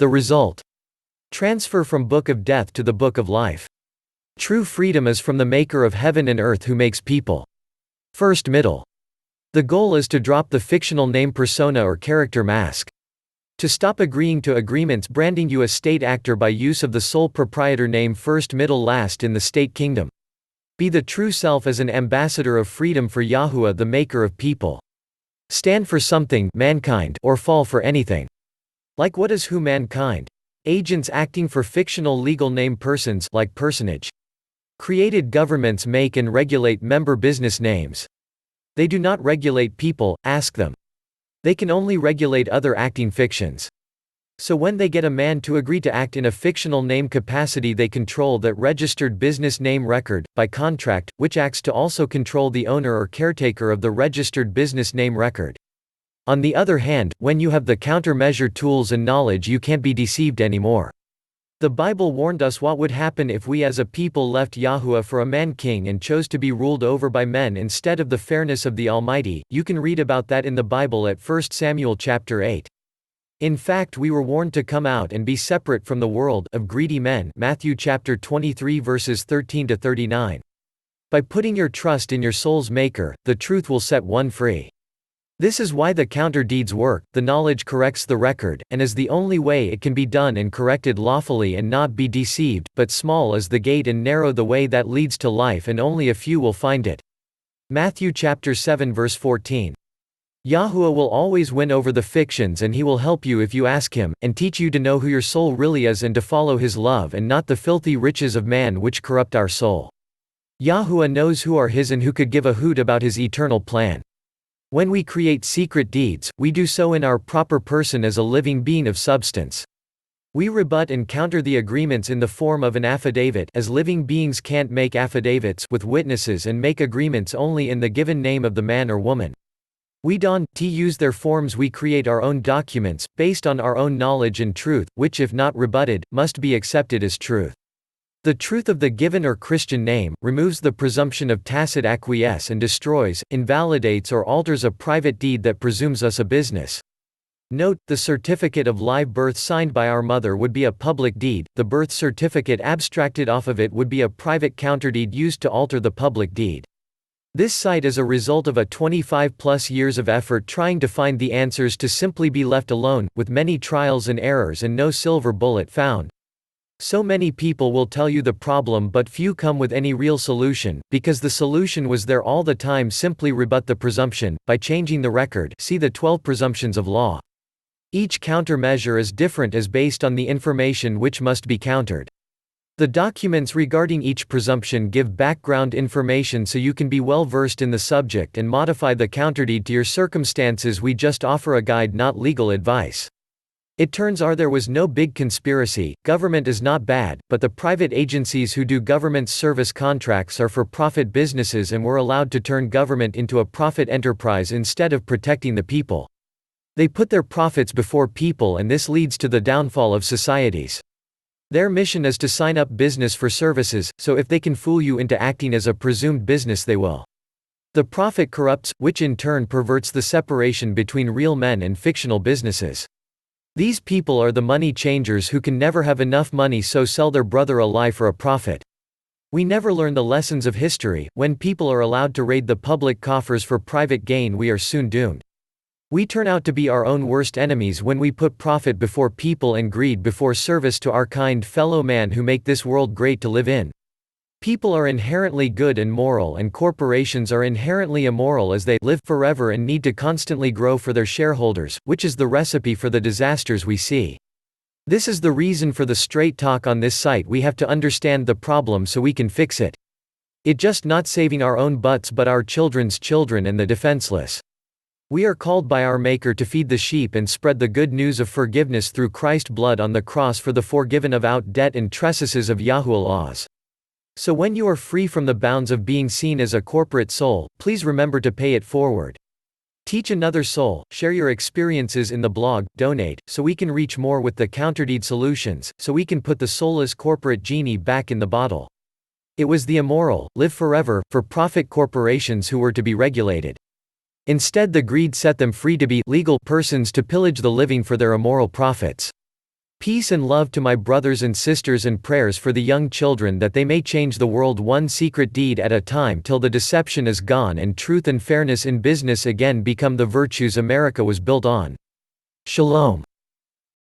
The result. Transfer from book of death to the book of life. True freedom is from the maker of heaven and earth who makes people. First middle. The goal is to drop the fictional name persona or character mask. To stop agreeing to agreements branding you a state actor by use of the sole proprietor name first middle last in the state kingdom. Be the true self as an ambassador of freedom for Yahuwah the maker of people. Stand for something, mankind, or fall for anything. Like what is who mankind? Agents acting for fictional legal name persons like personage. Created governments make and regulate member business names. They do not regulate people, ask them. They can only regulate other acting fictions. So when they get a man to agree to act in a fictional name capacity they control that registered business name record, by contract, which acts to also control the owner or caretaker of the registered business name record. On the other hand, when you have the countermeasure tools and knowledge you can't be deceived anymore. The Bible warned us what would happen if we as a people left Yahuwah for a man-king and chose to be ruled over by men instead of the fairness of the Almighty. You can read about that in the Bible at 1 Samuel chapter 8. In fact we were warned to come out and be separate from the world of greedy men, Matthew chapter 23 verses 13 to 39. By putting your trust in your soul's maker, the truth will set one free. This is why the counter deeds work, the knowledge corrects the record, and is the only way it can be done and corrected lawfully and not be deceived, but small is the gate and narrow the way that leads to life and only a few will find it. Matthew chapter 7 verse 14. Yahuwah will always win over the fictions and he will help you if you ask him, and teach you to know who your soul really is and to follow his love and not the filthy riches of man which corrupt our soul. Yahuwah knows who are his and who could give a hoot about his eternal plan. When we create secret deeds, we do so in our proper person as a living being of substance. We rebut and counter the agreements in the form of an affidavit, as living beings can't make affidavits with witnesses and make agreements only in the given name of the man or woman. We don't use their forms. We create our own documents, based on our own knowledge and truth, which if not rebutted, must be accepted as truth. The truth of the given or Christian name removes the presumption of tacit acquiesce and destroys, invalidates or alters a private deed that presumes us a business. Note, the certificate of live birth signed by our mother would be a public deed, the birth certificate abstracted off of it would be a private counterdeed used to alter the public deed. This sight is a result of a 25+ years of effort trying to find the answers to simply be left alone, with many trials and errors and no silver bullet found. So many people will tell you the problem but few come with any real solution, because the solution was there all the time. Simply rebut the presumption, by changing the record. See the 12 presumptions of law. Each countermeasure is different as based on the information which must be countered. The documents regarding each presumption give background information so you can be well versed in the subject and modify the counterdeed to your circumstances. We just offer a guide, not legal advice. It turns out there was no big conspiracy. Government is not bad, but the private agencies who do government service contracts are for profit businesses and were allowed to turn government into a profit enterprise instead of protecting the people. They put their profits before people and this leads to the downfall of societies. Their mission is to sign up business for services, so if they can fool you into acting as a presumed business they will. The profit corrupts, which in turn perverts the separation between real men and fictional businesses. These people are the money changers who can never have enough money so sell their brother a lie for a profit. We never learn the lessons of history. When people are allowed to raid the public coffers for private gain we are soon doomed. We turn out to be our own worst enemies when we put profit before people and greed before service to our kind fellow man who make this world great to live in. People are inherently good and moral and corporations are inherently immoral as they live forever and need to constantly grow for their shareholders, which is the recipe for the disasters we see. This is the reason for the straight talk on this site. We have to understand the problem so we can fix it. It just not saving our own butts but our children's children and the defenseless. We are called by our Maker to feed the sheep and spread the good news of forgiveness through Christ's blood on the cross for the forgiven of out debt and trespasses of Yahuwah laws. So when you are free from the bounds of being seen as a corporate soul, please remember to pay it forward. Teach another soul, share your experiences in the blog, donate, so we can reach more with the counterdeed solutions, so we can put the soulless corporate genie back in the bottle. It was the immoral, live forever, for profit corporations who were to be regulated. Instead the greed set them free to be legal persons to pillage the living for their immoral profits. Peace and love to my brothers and sisters, and prayers for the young children that they may change the world one secret deed at a time till the deception is gone and truth and fairness in business again become the virtues America was built on. Shalom.